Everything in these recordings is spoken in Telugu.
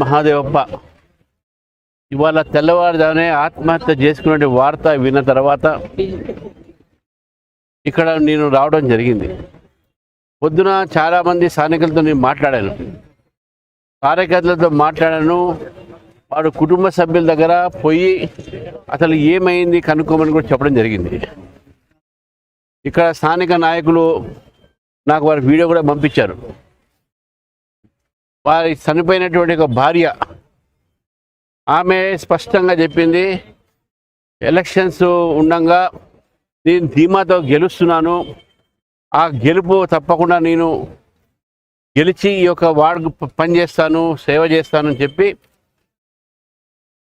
మహాదేవప్ప ఇవాళ తెల్లవారుజామునే ఆత్మహత్య చేసుకునే వార్త విన్న తర్వాత ఇక్కడ నేను రావడం జరిగింది. పొద్దున చాలామంది స్థానికులతో నేను మాట్లాడాను, కార్యకర్తలతో మాట్లాడాను. వాడు కుటుంబ సభ్యుల దగ్గర పోయి అసలు ఏమైంది కనుక్కోమని కూడా చెప్పడం జరిగింది. ఇక్కడ స్థానిక నాయకులు నాకు వారి వీడియో కూడా పంపించారు. వారి చనిపోయినటువంటి ఒక భార్య ఆమె స్పష్టంగా చెప్పింది, ఎలక్షన్స్ ఉండగా నేను ధీమాతో గెలుస్తున్నాను, ఆ గెలుపు తప్పకుండా నేను గెలిచి ఈ యొక్క వార్డుకు పనిచేస్తాను, సేవ చేస్తానని చెప్పి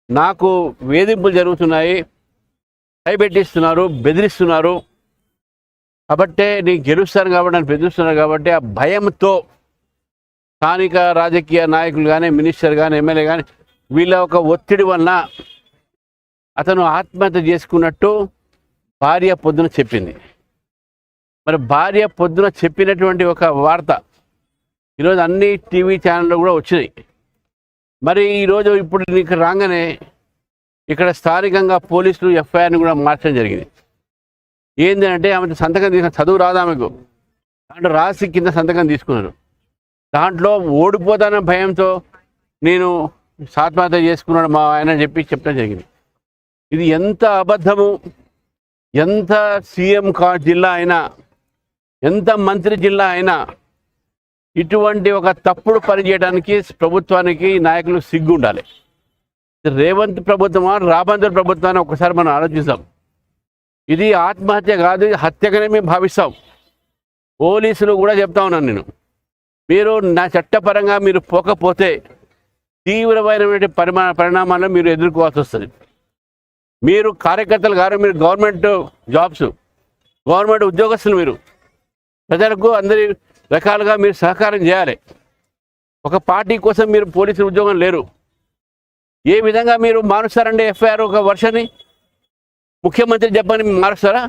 నాకు వేధింపులు జరుగుతున్నాయి, భయపెట్టిస్తున్నారు, బెదిరిస్తున్నారు. కాబట్టే నేను గెలుస్తాను కాబట్టి నన్ను బెదిరిస్తున్నారు కాబట్టి ఆ భయంతో స్థానిక రాజకీయ నాయకులు కానీ, మినిస్టర్ కానీ, ఎమ్మెల్యే కానీ వీళ్ళ ఒక ఒత్తిడి వలన అతను ఆత్మహత్య చేసుకున్నట్టు భార్య పొద్దున చెప్పింది. మరి భార్య పొద్దున చెప్పినటువంటి ఒక వార్త ఈరోజు అన్ని టీవీ ఛానళ్ళు కూడా వచ్చినాయి. మరి ఈరోజు ఇప్పుడు నీకు రాగానే ఇక్కడ స్థానికంగా పోలీసులు ఎఫ్ఐఆర్ని కూడా మార్చడం జరిగింది. ఏంటంటే ఆమె సంతకం తీసుకున్న చదువు రాదు ఆమెకు, దాంట్లో రాసి కింద సంతకం తీసుకున్నారు. దాంట్లో ఓడిపోతానన్న భయంతో నేను ఆత్మహత్య చేసుకున్నాడు మా ఆయన చెప్పి చెప్పడం జరిగింది. ఇది ఎంత అబద్ధము! ఎంత సీఎం జిల్లా అయినా, ఎంత మంత్రి జిల్లా అయినా ఇటువంటి ఒక తప్పుడు పని చేయడానికి ప్రభుత్వానికి నాయకులు సిగ్గు ఉండాలి. రేవంత్ ప్రభుత్వమా రాబందర్ ప్రభుత్వాన్ని ఒకసారి మనం ఆలోచిస్తాం. ఇది ఆత్మహత్య కాదు, ఇది హత్యగానే మేము భావిస్తాం. పోలీసులు కూడా చెప్తా ఉన్నాను నేను, మీరు నా చట్టపరంగా మీరు పోకపోతే తీవ్రమైనటువంటి పరిణామాలను మీరు ఎదుర్కోవాల్సి వస్తుంది. మీరు కార్యకర్తలు గారు, మీరు గవర్నమెంట్ జాబ్స్, గవర్నమెంట్ ఉద్యోగస్తులు, మీరు ప్రజలకు అందరి రకాలుగా మీరు సహకారం చేయాలి. ఒక పార్టీ కోసం మీరు పోలీసులు ఉద్యోగం లేరు. ఏ విధంగా మీరు మారుస్తారండి ఎఫ్ఐఆర్ ఒక వర్షాన్ని? ముఖ్యమంత్రి చెప్పని మారుస్తారా?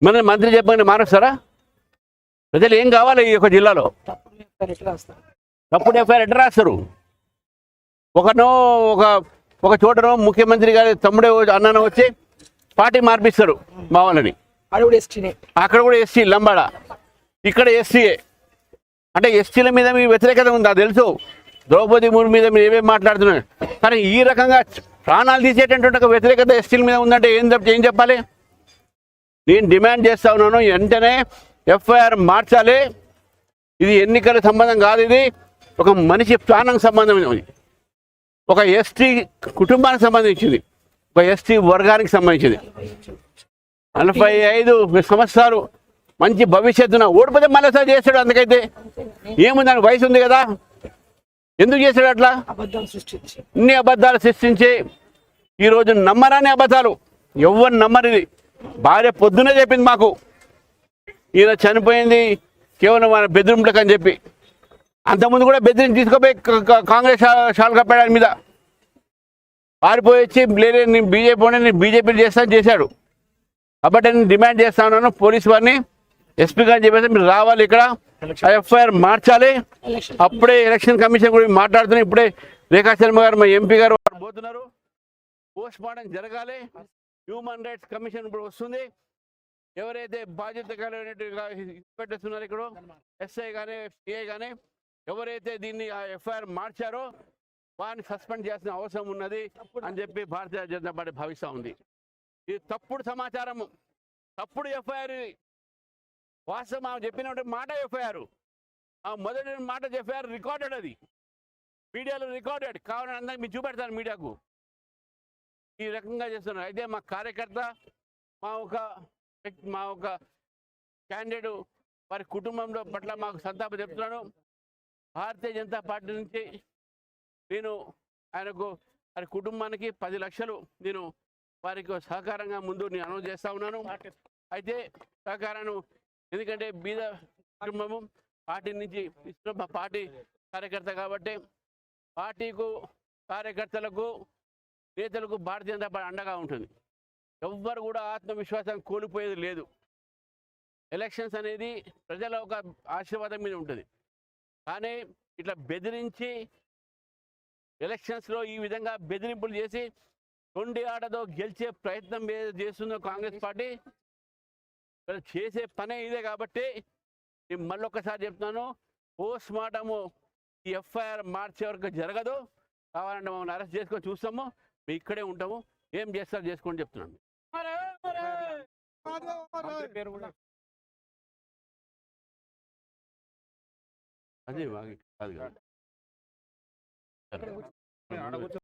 మన మంత్రి చెప్పని మారుస్తారా? ప్రజలు ఏం కావాలి ఈ యొక్క జిల్లాలో? తప్పుడు ఎఫ్ఐఆర్ ఎట్లా రాస్తారు? ఒక చోటనో ముఖ్యమంత్రి గారి తమ్ముడే అన్ననో వచ్చి పార్టీ మార్పిస్తారు మా వాళ్ళని. అక్కడ కూడా ఎస్సీ లంబాడ, ఇక్కడ ఎస్సీఏ. అంటే ఎస్టీల మీద మీ వ్యతిరేకత ఉందా తెలుసు. ద్రౌపది ముర్ము మీద మీరు ఏమేమి మాట్లాడుతున్నారు, కానీ ఈ రకంగా ప్రాణాలు తీసేటటువంటి ఒక వ్యతిరేకత ఎస్టీల మీద ఉందంటే ఏం చెప్పాలి? నేను డిమాండ్ చేస్తా ఉన్నాను, వెంటనే ఎఫ్ఐఆర్ మార్చాలి. ఇది ఎన్నికల సంబంధం కాదు, ఇది ఒక మనిషి ప్రాణానికి సంబంధం. ఒక ఎస్టీ కుటుంబానికి సంబంధించింది, ఒక ఎస్టీ వర్గానికి సంబంధించింది. 45 సంవత్సరాలు మంచి భవిష్యత్తున ఓడిపోతే మళ్ళీ సార్ చేస్తాడు. అందుకైతే ఏముంది, దానికి వయసు ఉంది కదా, ఎందుకు చేశాడు అట్లా? ఇన్ని అబద్ధాలు సృష్టించి ఈరోజు నమ్మరాని అబద్ధాలు, ఎవరు నమ్మరు. ఇది భార్య పొద్దునే చెప్పింది మాకు, ఈయన చనిపోయింది కేవలం మన బెదిరింపులకు అని చెప్పి. అంతకుముందు కూడా బెదిరించి తీసుకుపోయి కాంగ్రెస్ షాల్ కప్పాడు ఆయన మీద. పారిపోయి వచ్చి లేదే నేను బీజేపీ ఉండే నేను బీజేపీ చేశాడు. కాబట్టి నేను డిమాండ్ చేస్తా ఉన్నాను పోలీసు వారిని, ఎస్పీ గారిని చెప్పేసి మీరు రావాలి, ఇక్కడ ఎఫ్ఐఆర్ మార్చాలి. అప్పుడే ఎలక్షన్ కమిషన్ గురించి మాట్లాడుతున్నాం. ఇప్పుడే రేఖా శర్మ గారు, మా ఎంపీ గారు పోతున్నారు. పోస్ట్ మార్టం జరగాలి. హ్యూమన్ రైట్స్ కమిషన్ ఇప్పుడు వస్తుంది. ఎవరైతే బాధ్యత కలిగినట్టుగా ఇన్స్పెక్టర్స్ ఉన్నారు ఇక్కడ, ఎస్ఐ కానీ సిఐ కానీ, ఎవరైతే దీన్ని ఎఫ్ఐఆర్ మార్చారో వారిని సస్పెండ్ చేయాల్సిన అవసరం ఉన్నది అని చెప్పి భారతీయ జనతా పార్టీ భావిస్తూ ఉంది. ఇది తప్పుడు సమాచారము, తప్పుడు ఎఫ్ఐఆర్. ఇది వాస్తవం ఆమె చెప్పిన మాట ఎఫ్ఐఆర్, ఆ మొదటి మాట ఎఫ్ఐఆర్ రికార్డెడ్, అది మీడియాలో రికార్డెడ్. కావాలని అందరికి మీరు చూపెడతారు మీడియాకు. ఈ రకంగా చేస్తున్నారు. అయితే మా కార్యకర్త, మా ఒక క్యాండిడేట్ వారి కుటుంబంలో పట్ల మాకు సంతాపం చెప్తున్నాను. భారతీయ జనతా పార్టీ నుంచి నేను వారి కుటుంబానికి 10 లక్షలు నేను వారికి సహకారంగా ముందు నేను అనౌన్స్ చేస్తూ ఉన్నాను. అయితే సహకారాన్ని, ఎందుకంటే బీద కుటుంబము పార్టీ నుంచి ఇస్తున్న మా పార్టీ కార్యకర్త కాబట్టి పార్టీకు, కార్యకర్తలకు, నేతలకు భారతీయ జనతా పార్టీ అండగా ఉంటుంది. ఎవ్వరు కూడా ఆత్మవిశ్వాసం కోల్పోయేది లేదు. ఎలక్షన్స్ అనేది ప్రజల ఒక ఆశీర్వాదం మీద ఉంటుంది. కానీ ఇట్లా బెదిరించి ఎలక్షన్స్లో ఈ విధంగా బెదిరింపులు చేసి తొండి ఆటతో గెలిచే ప్రయత్నం చేస్తున్న కాంగ్రెస్ పార్టీ చేసే పనే ఇదే. కాబట్టి నేను మళ్ళొక్కసారి చెప్తున్నాను, పోస్ట్ మార్టము ఈ ఎఫ్ఐఆర్ మార్చే వరకు జరగదు. కావాలంటే మమ్మల్ని అరెస్ట్ చేసుకొని చూస్తాము, మేము ఇక్కడే ఉంటాము, ఏం చేస్తారు చేసుకోండి చెప్తున్నాను. అదే అది